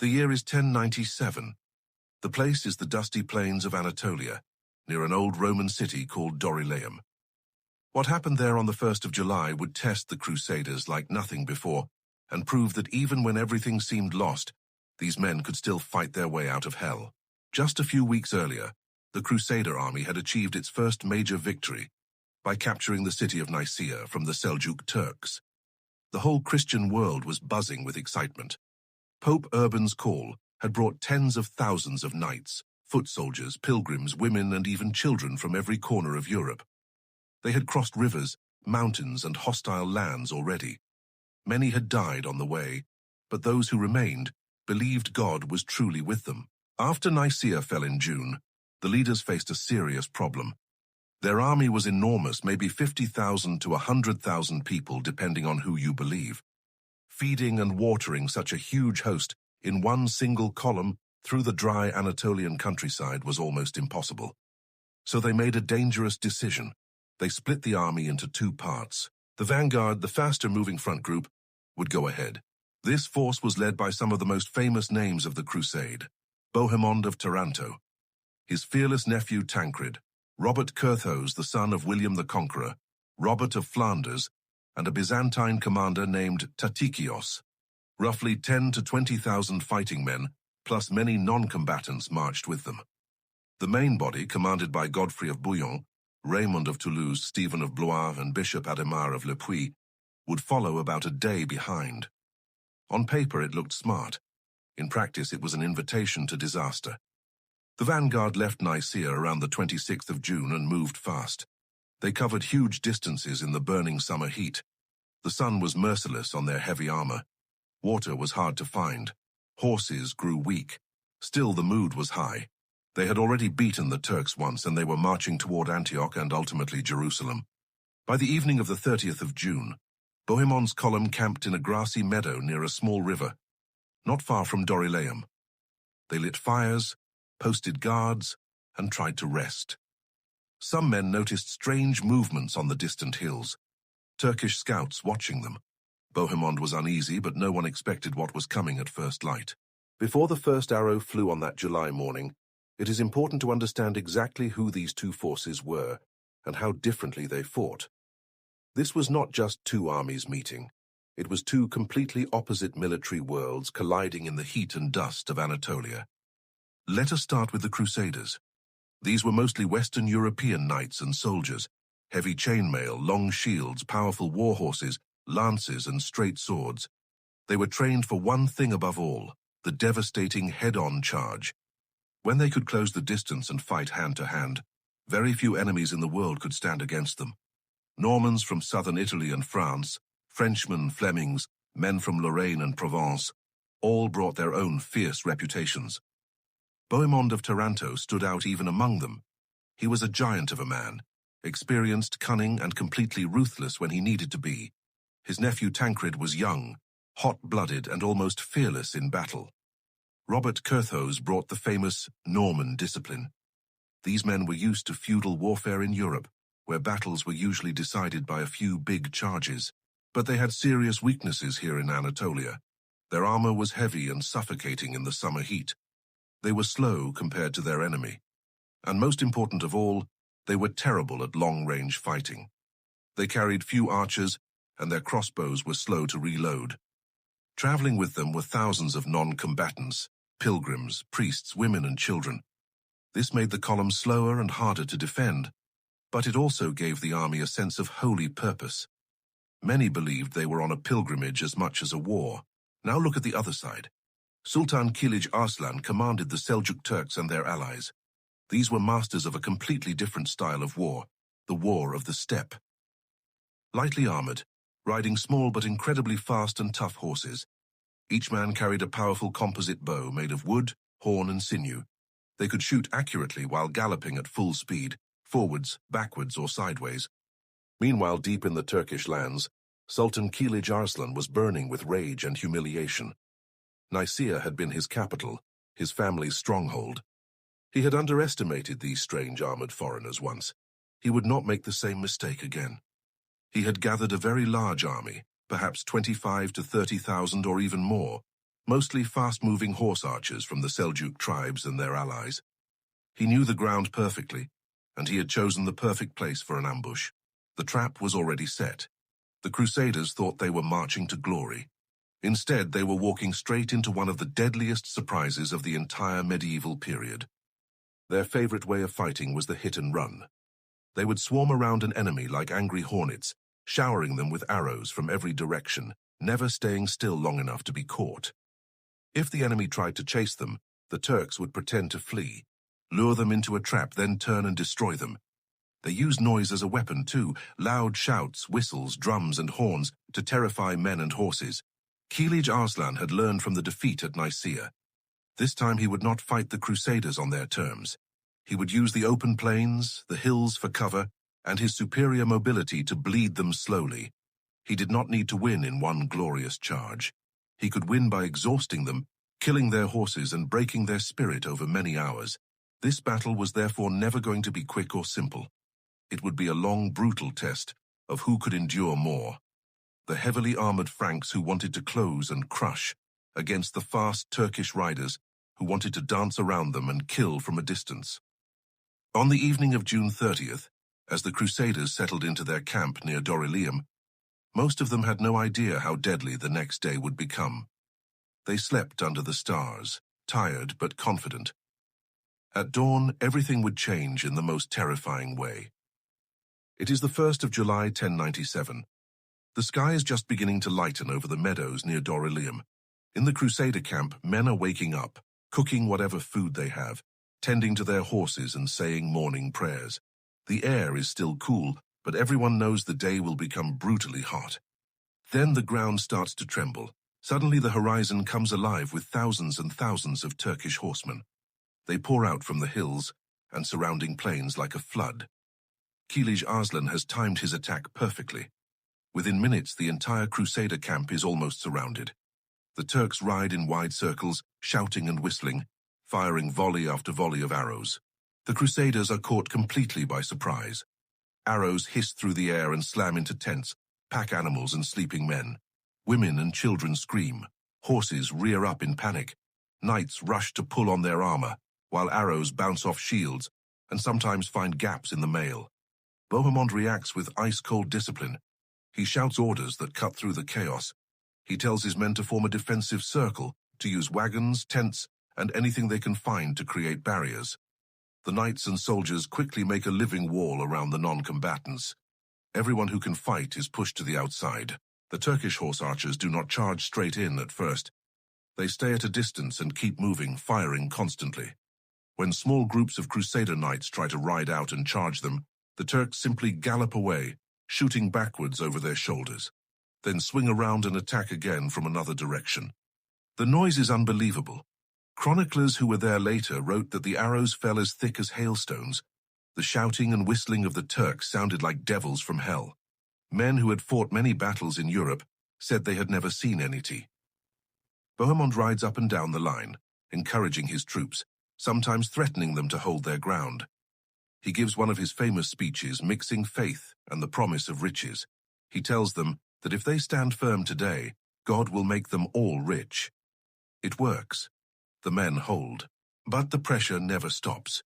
The year is 1097. The place is the dusty plains of Anatolia, near an old Roman city called Dorylaeum. What happened there on the 1st of July would test the Crusaders like nothing before, and prove that even when everything seemed lost, these men could still fight their way out of hell. Just a few weeks earlier, the Crusader army had achieved its first major victory by capturing the city of Nicaea from the Seljuk Turks. The whole Christian world was buzzing with excitement. Pope Urban's call had brought tens of thousands of knights, foot soldiers, pilgrims, women, and even children from every corner of Europe. They had crossed rivers, mountains, and hostile lands already. Many had died on the way, but those who remained believed God was truly with them. After Nicaea fell in June, the leaders faced a serious problem. Their army was enormous, maybe 50,000 to 100,000 people, depending on who you believe. Feeding and watering such a huge host in one single column through the dry Anatolian countryside was almost impossible. So they made a dangerous decision. They split the army into two parts. The vanguard, the faster-moving front group, would go ahead. This force was led by some of the most famous names of the Crusade: Bohemond of Taranto, his fearless nephew Tancred, Robert Curthose, the son of William the Conqueror, Robert of Flanders, and a Byzantine commander named Tatikios. Roughly 10 to 20,000 fighting men, plus many non-combatants, marched with them. The main body, commanded by Godfrey of Bouillon, Raymond of Toulouse, Stephen of Blois, and Bishop Adhemar of Le Puy, would follow about a day behind. On paper, it looked smart. In practice, it was an invitation to disaster. The vanguard left Nicaea around the 26th of June and moved fast. They covered huge distances in the burning summer heat. The sun was merciless on their heavy armor. Water was hard to find. Horses grew weak. Still, the mood was high. They had already beaten the Turks once, and they were marching toward Antioch and ultimately Jerusalem. By the evening of the 30th of June, Bohemond's column camped in a grassy meadow near a small river, not far from Dorylaeum. They lit fires, posted guards, and tried to rest. Some men noticed strange movements on the distant hills, Turkish scouts watching them. Bohemond was uneasy, but no one expected what was coming at first light. Before the first arrow flew on that July morning, it is important to understand exactly who these two forces were and how differently they fought. This was not just two armies meeting. It was two completely opposite military worlds colliding in the heat and dust of Anatolia. Let us start with the Crusaders. These were mostly Western European knights and soldiers, heavy chainmail, long shields, powerful war horses, lances, and straight swords. They were trained for one thing above all: the devastating head-on charge. When they could close the distance and fight hand-to-hand, very few enemies in the world could stand against them. Normans from southern Italy and France, Frenchmen, Flemings, men from Lorraine and Provence, all brought their own fierce reputations. Bohemond of Taranto stood out even among them. He was a giant of a man, experienced, cunning, and completely ruthless when he needed to be. His nephew Tancred was young, hot-blooded, and almost fearless in battle. Robert Curthose brought the famous Norman discipline. These men were used to feudal warfare in Europe, where battles were usually decided by a few big charges. But they had serious weaknesses here in Anatolia. Their armor was heavy and suffocating in the summer heat. They were slow compared to their enemy. And most important of all, they were terrible at long-range fighting. They carried few archers, and their crossbows were slow to reload. Traveling with them were thousands of non-combatants, pilgrims, priests, women, and children. This made the column slower and harder to defend, but it also gave the army a sense of holy purpose. Many believed they were on a pilgrimage as much as a war. Now look at the other side. Sultan Kilij Arslan commanded the Seljuk Turks and their allies. These were masters of a completely different style of war, the war of the steppe. Lightly armored, riding small but incredibly fast and tough horses. Each man carried a powerful composite bow made of wood, horn, and sinew. They could shoot accurately while galloping at full speed, forwards, backwards, or sideways. Meanwhile, deep in the Turkish lands, Sultan Kilij Arslan was burning with rage and humiliation. Nicaea had been his capital, his family's stronghold. He had underestimated these strange armored foreigners once. He would not make the same mistake again. He had gathered a very large army, perhaps 25 to 30,000 or even more. mostly fast-moving horse archers from the Seljuk tribes and their allies. He knew the ground perfectly, and he had chosen the perfect place for an ambush. The trap was already set. The Crusaders thought they were marching to glory. Instead, they were walking straight into one of the deadliest surprises of the entire medieval period. Their favorite way of fighting was the hit and run. They would swarm around an enemy like angry hornets, showering them with arrows from every direction, never staying still long enough to be caught. If the enemy tried to chase them, the Turks would pretend to flee, lure them into a trap, then turn and destroy them. They used noise as a weapon too, loud shouts, whistles, drums and horns to terrify men and horses. Kilij Arslan had learned from the defeat at Nicaea. This time he would not fight the Crusaders on their terms. He would use the open plains, the hills for cover, and his superior mobility to bleed them slowly. He did not need to win in one glorious charge. He could win by exhausting them, killing their horses and breaking their spirit over many hours. This battle was therefore never going to be quick or simple. It would be a long, brutal test of who could endure more. The heavily armored Franks who wanted to close and crush, against the fast Turkish riders who wanted to dance around them and kill from a distance. On the evening of June 30th, as the Crusaders settled into their camp near Dorylaeum, most of them had no idea how deadly the next day would become. They slept under the stars, tired but confident. At dawn, everything would change in the most terrifying way. It is the 1st of July, 1097. The sky is just beginning to lighten over the meadows near Dorylaeum. In the Crusader camp, men are waking up, cooking whatever food they have, tending to their horses and saying morning prayers. The air is still cool, but everyone knows the day will become brutally hot. Then the ground starts to tremble. Suddenly the horizon comes alive with thousands and thousands of Turkish horsemen. They pour out from the hills and surrounding plains like a flood. Kilij Arslan has timed his attack perfectly. Within minutes, the entire Crusader camp is almost surrounded. The Turks ride in wide circles, shouting and whistling, firing volley after volley of arrows. The Crusaders are caught completely by surprise. Arrows hiss through the air and slam into tents, pack animals and sleeping men. Women and children scream. Horses rear up in panic. Knights rush to pull on their armor, while arrows bounce off shields and sometimes find gaps in the mail. Bohemond reacts with ice-cold discipline. He shouts orders that cut through the chaos. He tells his men to form a defensive circle, to use wagons, tents, and anything they can find to create barriers. The knights and soldiers quickly make a living wall around the non-combatants. Everyone who can fight is pushed to the outside. The Turkish horse archers do not charge straight in at first. They stay at a distance and keep moving, firing constantly. When small groups of Crusader knights try to ride out and charge them, the Turks simply gallop away, shooting backwards over their shoulders, then swing around and attack again from another direction. The noise is unbelievable. Chroniclers who were there later wrote that the arrows fell as thick as hailstones. The shouting and whistling of the Turks sounded like devils from hell. Men who had fought many battles in Europe said they had never seen anything. Bohemond rides up and down the line, encouraging his troops, sometimes threatening them to hold their ground. He gives one of his famous speeches mixing faith and the promise of riches. He tells them that if they stand firm today, God will make them all rich. It works. The men hold. But the pressure never stops.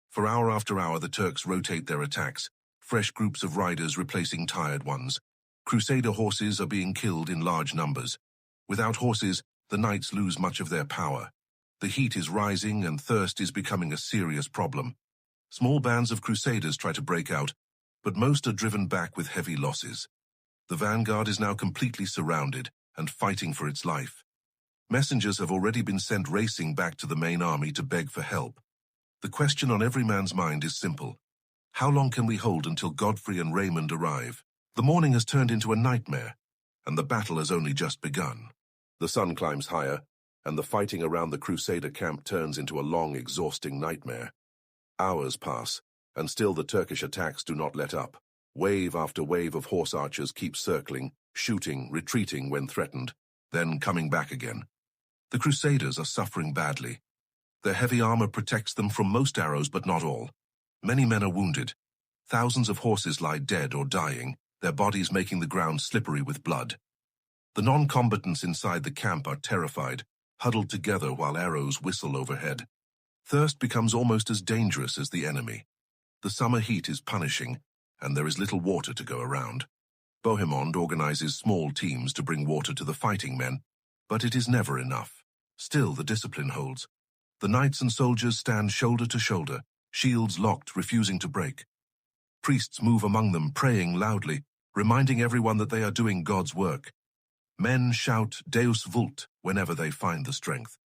For hour after hour, the Turks rotate their attacks, fresh groups of riders replacing tired ones. Crusader horses are being killed in large numbers. Without horses, the knights lose much of their power. The heat is rising and thirst is becoming a serious problem. Small bands of Crusaders try to break out, but most are driven back with heavy losses. The vanguard is now completely surrounded and fighting for its life. Messengers have already been sent racing back to the main army to beg for help. The question on every man's mind is simple. How long can we hold until Godfrey and Raymond arrive? The morning has turned into a nightmare, and the battle has only just begun. The sun climbs higher, and the fighting around the Crusader camp turns into a long, exhausting nightmare. Hours pass, and still the Turkish attacks do not let up. Wave after wave of horse archers keep circling, shooting, retreating when threatened, then coming back again. The Crusaders are suffering badly. Their heavy armor protects them from most arrows, but not all. Many men are wounded. Thousands of horses lie dead or dying, their bodies making the ground slippery with blood. The non-combatants inside the camp are terrified. huddled together while arrows whistle overhead. Thirst becomes almost as dangerous as the enemy. The summer heat is punishing, and there is little water to go around. Bohemond organizes small teams to bring water to the fighting men, but it is never enough. Still, the discipline holds. The knights and soldiers stand shoulder to shoulder, shields locked, refusing to break. Priests move among them, praying loudly, reminding everyone that they are doing God's work. Men shout Deus vult whenever they find the strength.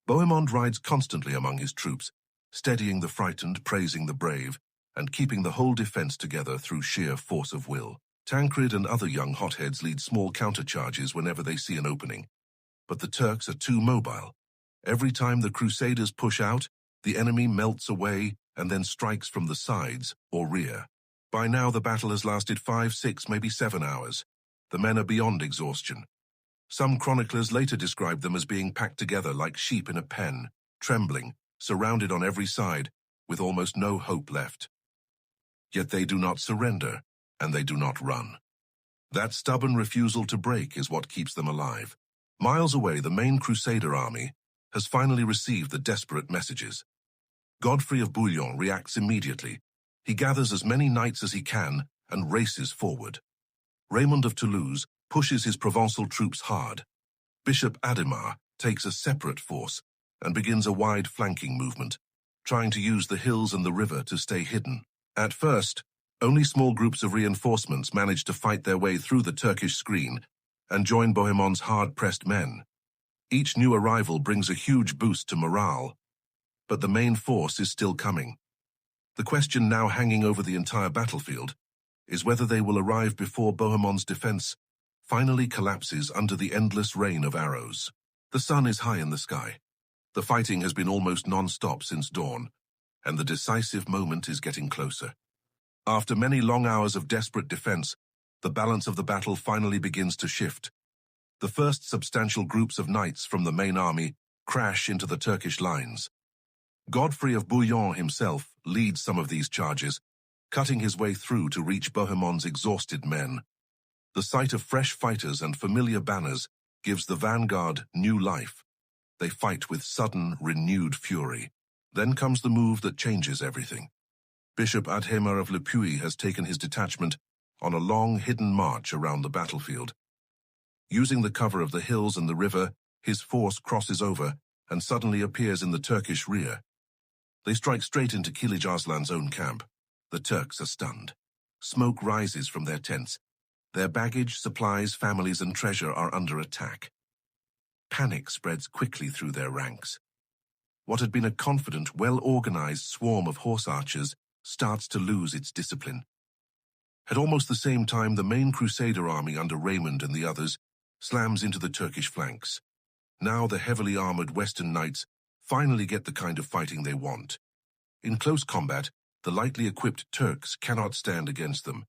Bohemond rides constantly among his troops, steadying the frightened, praising the brave, and keeping the whole defense together through sheer force of will. Tancred and other young hotheads lead small countercharges whenever they see an opening. But the Turks are too mobile. Every time the Crusaders push out, the enemy melts away and then strikes from the sides or rear. By now the battle has lasted 5, 6, maybe 7 hours. The men are beyond exhaustion. Some chroniclers later describe them as being packed together like sheep in a pen, trembling, surrounded on every side, with almost no hope left. Yet they do not surrender, and they do not run. That stubborn refusal to break is what keeps them alive. Miles away, the main Crusader army has finally received the desperate messages. Godfrey of Bouillon reacts immediately. He gathers as many knights as he can and races forward. Raymond of Toulouse pushes his Provençal troops hard. Bishop Adhemar takes a separate force and begins a wide flanking movement, trying to use the hills and the river to stay hidden. At first, only small groups of reinforcements manage to fight their way through the Turkish screen and join Bohemond's hard-pressed men. Each new arrival brings a huge boost to morale, but the main force is still coming. The question now hanging over the entire battlefield is whether they will arrive before Bohemond's defense finally collapses under the endless rain of arrows. The sun is high in the sky. The fighting has been almost non-stop since dawn, and the decisive moment is getting closer. After many long hours of desperate defense, the balance of the battle finally begins to shift. The first substantial groups of knights from the main army crash into the Turkish lines. Godfrey of Bouillon himself leads some of these charges, cutting his way through to reach Bohemond's exhausted men. The sight of fresh fighters and familiar banners gives the vanguard new life. They fight with sudden, renewed fury. Then comes the move that changes everything. Bishop Adhemar of Le Puy has taken his detachment on a long, hidden march around the battlefield. Using the cover of the hills and the river, his force crosses over and suddenly appears in the Turkish rear. They strike straight into Kilij Arslan's own camp. The Turks are stunned. Smoke rises from their tents. Their baggage, supplies, families, and treasure are under attack. Panic spreads quickly through their ranks. What had been a confident, well-organized swarm of horse archers starts to lose its discipline. At almost the same time, the main Crusader army under Raymond and the others slams into the Turkish flanks. Now the heavily armored Western knights finally get the kind of fighting they want. In close combat, the lightly equipped Turks cannot stand against them.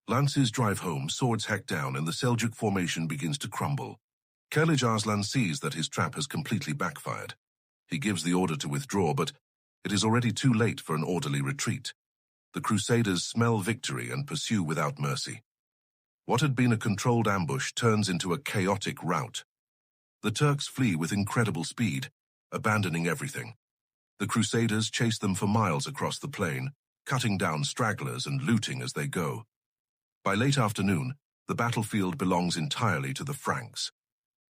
Lances drive home, swords hack down, and the Seljuk formation begins to crumble. Kilij Arslan sees that his trap has completely backfired. He gives the order to withdraw, but it is already too late for an orderly retreat. The Crusaders smell victory and pursue without mercy. What had been a controlled ambush turns into a chaotic rout. The Turks flee with incredible speed, abandoning everything. The Crusaders chase them for miles across the plain, cutting down stragglers and looting as they go. By late afternoon, the battlefield belongs entirely to the Franks.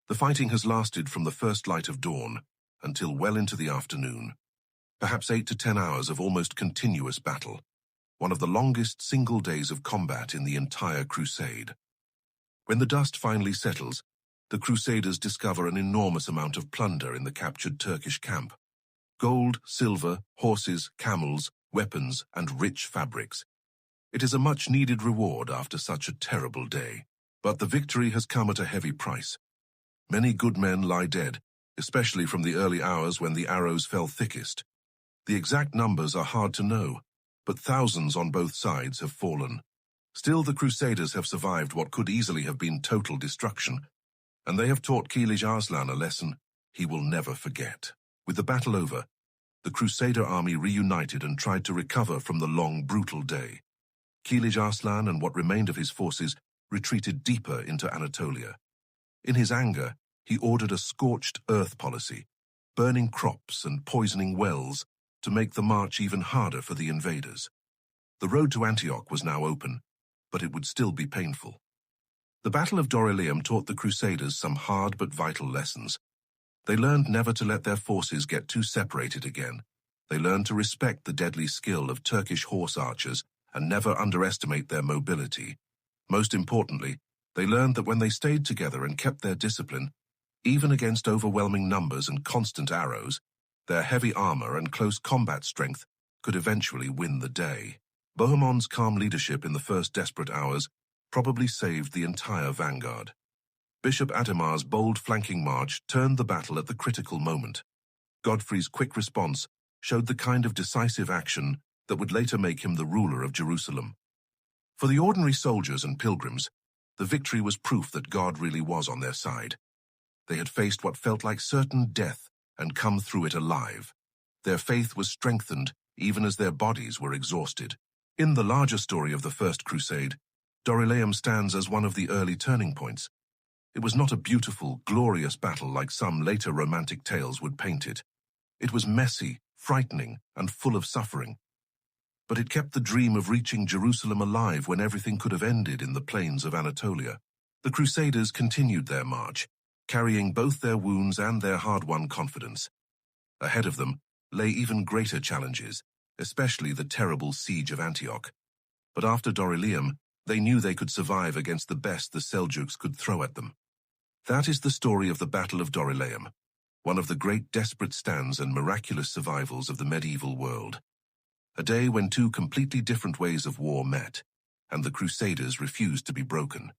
The fighting has lasted from the first light of dawn until well into the afternoon. Perhaps 8 to 10 hours of almost continuous battle, one of the longest single days of combat in the entire crusade. When the dust finally settles, the Crusaders discover an enormous amount of plunder in the captured Turkish camp. Gold, silver, horses, camels, weapons, and rich fabrics. It is a much-needed reward after such a terrible day. But the victory has come at a heavy price. Many good men lie dead, especially from the early hours when the arrows fell thickest. The exact numbers are hard to know, but thousands on both sides have fallen. Still, the Crusaders have survived what could easily have been total destruction, and they have taught Kilij Arslan a lesson he will never forget. With the battle over, the Crusader army reunited and tried to recover from the long, brutal day. Kilij Arslan and what remained of his forces retreated deeper into Anatolia. In his anger, he ordered a scorched earth policy, burning crops and poisoning wells to make the march even harder for the invaders. The road to Antioch was now open, but it would still be painful. The Battle of Dorylaeum taught the Crusaders some hard but vital lessons. They learned never to let their forces get too separated again. They learned to respect the deadly skill of Turkish horse archers and never underestimate their mobility. Most importantly, they learned that when they stayed together and kept their discipline, even against overwhelming numbers and constant arrows, their heavy armor and close combat strength could eventually win the day. Bohemond's calm leadership in the first desperate hours probably saved the entire vanguard. Bishop Ademar's bold flanking march turned the battle at the critical moment. Godfrey's quick response showed the kind of decisive action that would later make him the ruler of Jerusalem. For the ordinary soldiers and pilgrims, the victory was proof that God really was on their side. They had faced what felt like certain death and come through it alive. Their faith was strengthened even as their bodies were exhausted. In the larger story of the First Crusade, Dorylaeum stands as one of the early turning points. It was not a beautiful, glorious battle like some later romantic tales would paint it. It was messy, frightening, and full of suffering. But it kept the dream of reaching Jerusalem alive when everything could have ended in the plains of Anatolia. The Crusaders continued their march, carrying both their wounds and their hard-won confidence. Ahead of them lay even greater challenges, especially the terrible siege of Antioch. But after Dorylaeum, they knew they could survive against the best the Seljuks could throw at them. That is the story of the Battle of Dorylaeum, one of the great desperate stands and miraculous survivals of the medieval world. A day when two completely different ways of war met, and the Crusaders refused to be broken.